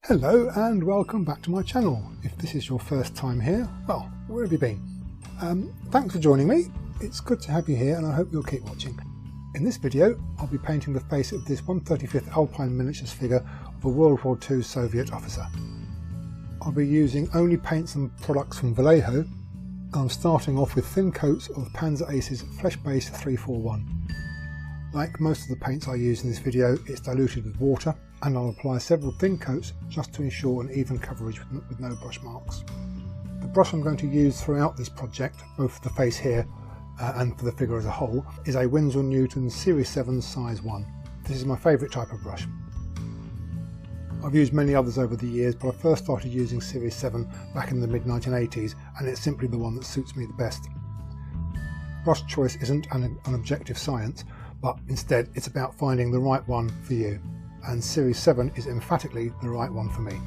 Hello and welcome back to my channel. If this is your first time here, well, where have you been? Thanks for joining me. It's good to have you here and I hope you'll keep watching. In this video, I'll be painting the face of this 135th Alpine Miniatures figure of a World War II Soviet officer. I'll be using only paints and products from Vallejo, and I'm starting off with thin coats of Panzer Ace's Flesh Base 341. Like most of the paints I use in this video, it's diluted with water, and I'll apply several thin coats just to ensure an even coverage with no brush marks. The brush I'm going to use throughout this project, both for the face here and for the figure as a whole, is a Winsor & Newton Series 7 size 1. This is my favourite type of brush. I've used many others over the years, but I first started using Series 7 back in the mid-1980s, and it's simply the one that suits me the best. Brush choice isn't an objective science, but instead it's about finding the right one for you, and Series 7 is emphatically the right one for me.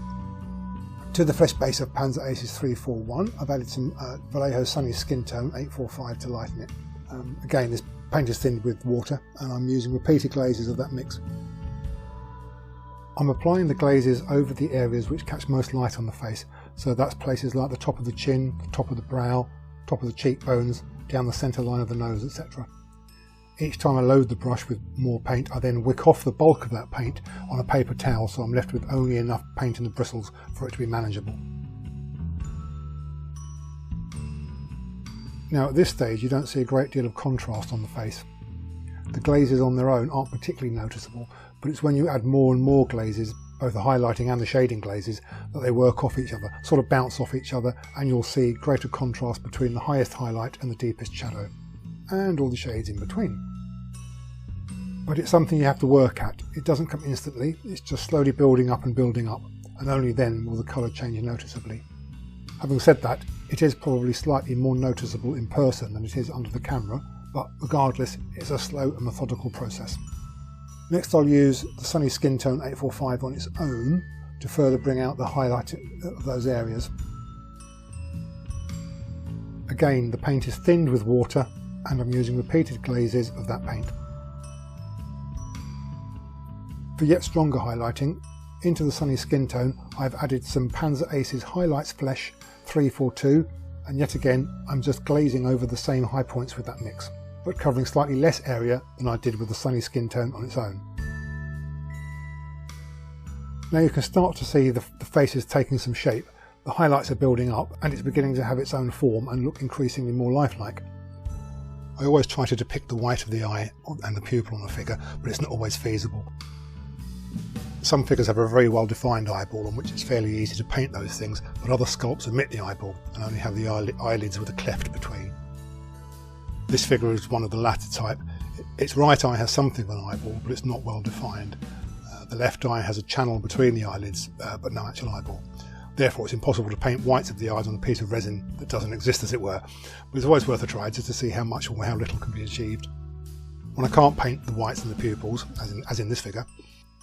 To the flesh base of Panzer Ace's 341, I've added some Vallejo Sunny Skin Tone 845 to lighten it. Again, this paint is thinned with water, and I'm using repeated glazes of that mix. I'm applying the glazes over the areas which catch most light on the face, so that's places like the top of the chin, the top of the brow, top of the cheekbones, down the centre line of the nose, etc. Each time I load the brush with more paint, I then wick off the bulk of that paint on a paper towel, so I'm left with only enough paint in the bristles for it to be manageable. Now at this stage you don't see a great deal of contrast on the face. The glazes on their own aren't particularly noticeable, but it's when you add more and more glazes, both the highlighting and the shading glazes, that they work off each other, sort of bounce off each other, and you'll see greater contrast between the highest highlight and the deepest shadow, and all the shades in between. But it's something you have to work at. It doesn't come instantly, it's just slowly building up, and only then will the colour change noticeably. Having said that, it is probably slightly more noticeable in person than it is under the camera, but regardless, it's a slow and methodical process. Next I'll use the Sunny Skin Tone 845 on its own to further bring out the highlight of those areas. Again, the paint is thinned with water, and I'm using repeated glazes of that paint. For yet stronger highlighting, into the Sunny Skin Tone I've added some Panzer Ace's Highlights Flesh 342, and yet again I'm just glazing over the same high points with that mix, but covering slightly less area than I did with the Sunny Skin Tone on its own. Now you can start to see the face is taking some shape, the highlights are building up, and it's beginning to have its own form and look increasingly more lifelike. I always try to depict the white of the eye and the pupil on a figure, but it's not always feasible. Some figures have a very well defined eyeball on which it's fairly easy to paint those things, but other sculpts omit the eyeball and only have the eyelids with a cleft between. This figure is one of the latter type. Its right eye has something of an eyeball, but it's not well defined. The left eye has a channel between the eyelids, but no actual eyeball. Therefore it's impossible to paint whites of the eyes on a piece of resin that doesn't exist, as it were, but it's always worth a try just to see how much or how little can be achieved. When I can't paint the whites and the pupils, as in this figure,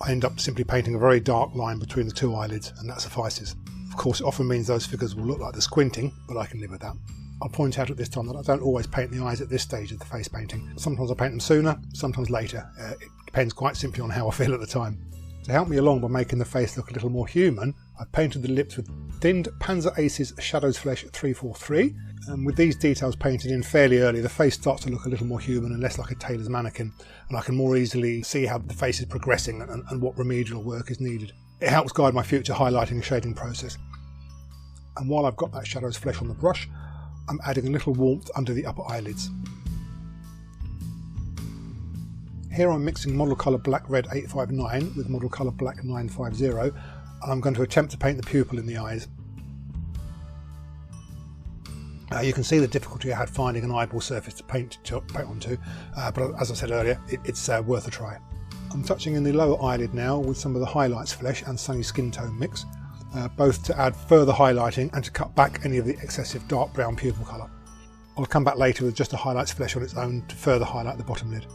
I end up simply painting a very dark line between the two eyelids, and that suffices. Of course, it often means those figures will look like they're squinting, but I can live with that. I'll point out at this time that I don't always paint the eyes at this stage of the face painting. Sometimes I paint them sooner, sometimes later. It depends quite simply on how I feel at the time. To help me along by making the face look a little more human, I've painted the lips with thinned Panzer Ace's Shadows Flesh 343, and with these details painted in fairly early, the face starts to look a little more human and less like a tailor's mannequin, and I can more easily see how the face is progressing and what remedial work is needed. It helps guide my future highlighting and shading process. And while I've got that Shadows Flesh on the brush, I'm adding a little warmth under the upper eyelids. Here I'm mixing Model Colour Black Red 859 with Model Colour Black 950, and I'm going to attempt to paint the pupil in the eyes. You can see the difficulty I had finding an eyeball surface to paint onto, but as I said earlier, it's worth a try. I'm touching in the lower eyelid now with some of the Highlights Flesh and Sunny Skin Tone mix, both to add further highlighting and to cut back any of the excessive dark brown pupil colour. I'll come back later with just a Highlights Flesh on its own to further highlight the bottom lid.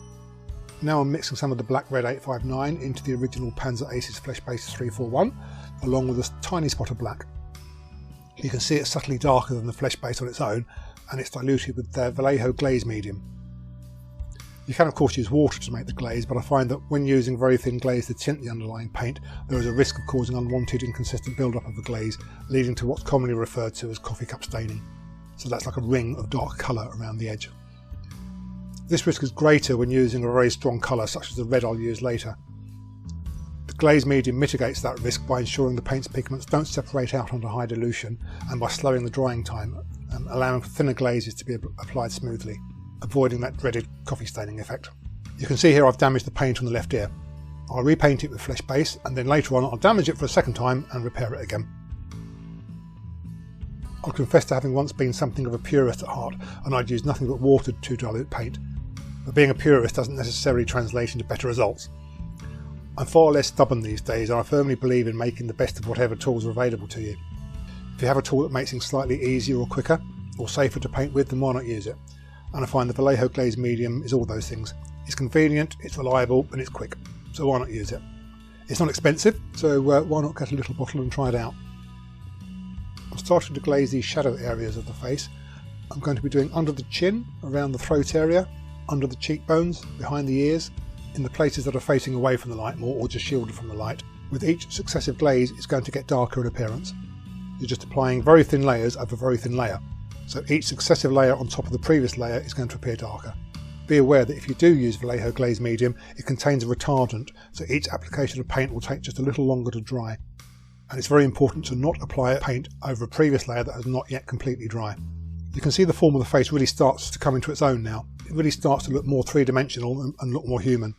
Now I'm mixing some of the Black Red 859 into the original Panzer Ace's Flesh Base 341, along with a tiny spot of black. You can see it's subtly darker than the flesh base on its own, and it's diluted with the Vallejo glaze medium. You can of course use water to make the glaze, but I find that when using very thin glaze to tint the underlying paint, there is a risk of causing unwanted inconsistent build-up of the glaze, leading to what's commonly referred to as coffee cup staining. So that's like a ring of dark colour around the edge. This risk is greater when using a very strong colour such as the red I'll use later. The glaze medium mitigates that risk by ensuring the paint's pigments don't separate out under high dilution and by slowing the drying time, allowing for thinner glazes to be applied smoothly, avoiding that dreaded coffee staining effect. You can see here I've damaged the paint on the left ear. I'll repaint it with flesh base and then later on I'll damage it for a second time and repair it again. I'll confess to having once been something of a purist at heart, and I'd use nothing but water to dilute paint. But being a purist doesn't necessarily translate into better results. I'm far less stubborn these days, and I firmly believe in making the best of whatever tools are available to you. If you have a tool that makes things slightly easier or quicker, or safer to paint with, then why not use it? And I find the Vallejo glaze medium is all those things. It's convenient, it's reliable, and it's quick, so why not use it? It's not expensive, so why not get a little bottle and try it out? I'm starting to glaze these shadow areas of the face. I'm going to be doing under the chin, around the throat area, under the cheekbones, behind the ears, in the places that are facing away from the light more or just shielded from the light. With each successive glaze it's going to get darker in appearance. You're just applying very thin layers over very thin layer, so each successive layer on top of the previous layer is going to appear darker. Be aware that if you do use Vallejo glaze medium, it contains a retardant, so each application of paint will take just a little longer to dry. And it's very important to not apply paint over a previous layer that is not yet completely dry. You can see the form of the face really starts to come into its own now. It really starts to look more three-dimensional and look more human.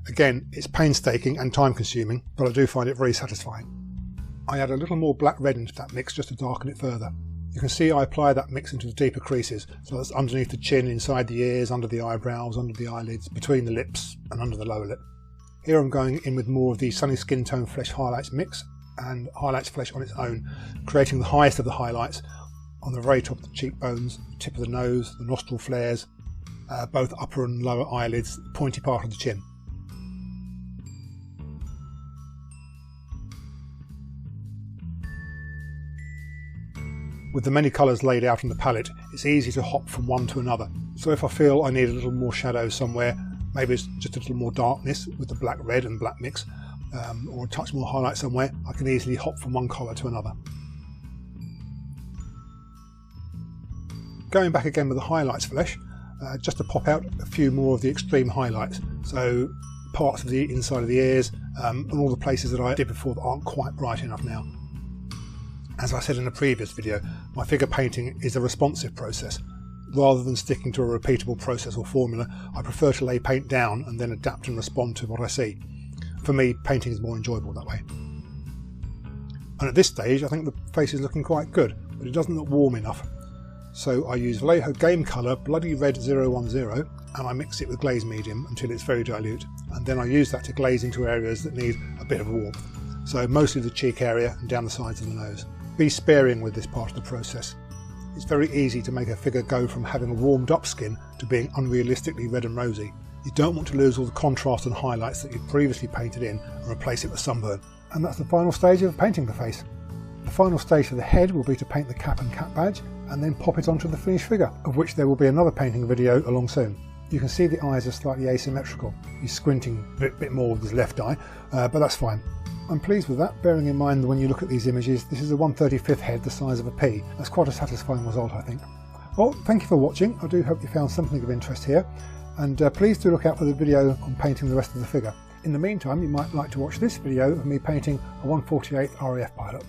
Again, it's painstaking and time-consuming, but I do find it very satisfying. I add a little more black red into that mix just to darken it further. You can see I apply that mix into the deeper creases, so that's underneath the chin, inside the ears, under the eyebrows, under the eyelids, between the lips and under the lower lip. Here I'm going in with more of the Sunny Skin Tone Flesh Highlights mix, and highlights flesh on its own, creating the highest of the highlights on the very top of the cheekbones, tip of the nose, the nostril flares, both upper and lower eyelids, the pointy part of the chin. With the many colours laid out on the palette, it's easy to hop from one to another, so if I feel I need a little more shadow somewhere, maybe it's just a little more darkness with the black red and black mix, or a touch more highlight somewhere, I can easily hop from one colour to another. Going back again with the highlights flesh, just to pop out a few more of the extreme highlights, so parts of the inside of the ears and all the places that I did before that aren't quite bright enough now. As I said in a previous video, my figure painting is a responsive process. Rather than sticking to a repeatable process or formula, I prefer to lay paint down and then adapt and respond to what I see. For me, painting is more enjoyable that way. And at this stage, I think the face is looking quite good, but it doesn't look warm enough. So I use Vallejo Game Colour Bloody Red 010 and I mix it with glaze medium until it's very dilute, and then I use that to glaze into areas that need a bit of warmth, so mostly the cheek area and down the sides of the nose. Be sparing with this part of the process. It's very easy to make a figure go from having a warmed up skin to being unrealistically red and rosy. You don't want to lose all the contrast and highlights that you've previously painted in and replace it with sunburn. And that's the final stage of painting the face. The final stage for the head will be to paint the cap and cap badge and then pop it onto the finished figure, of which there will be another painting video along soon. You can see the eyes are slightly asymmetrical. He's squinting a bit more with his left eye, but that's fine. I'm pleased with that, bearing in mind that when you look at these images, this is a 1/35th head the size of a pea. That's quite a satisfying result, I think. Well, thank you for watching. I do hope you found something of interest here, and please do look out for the video on painting the rest of the figure. In the meantime, you might like to watch this video of me painting a 1/48th RAF pilot.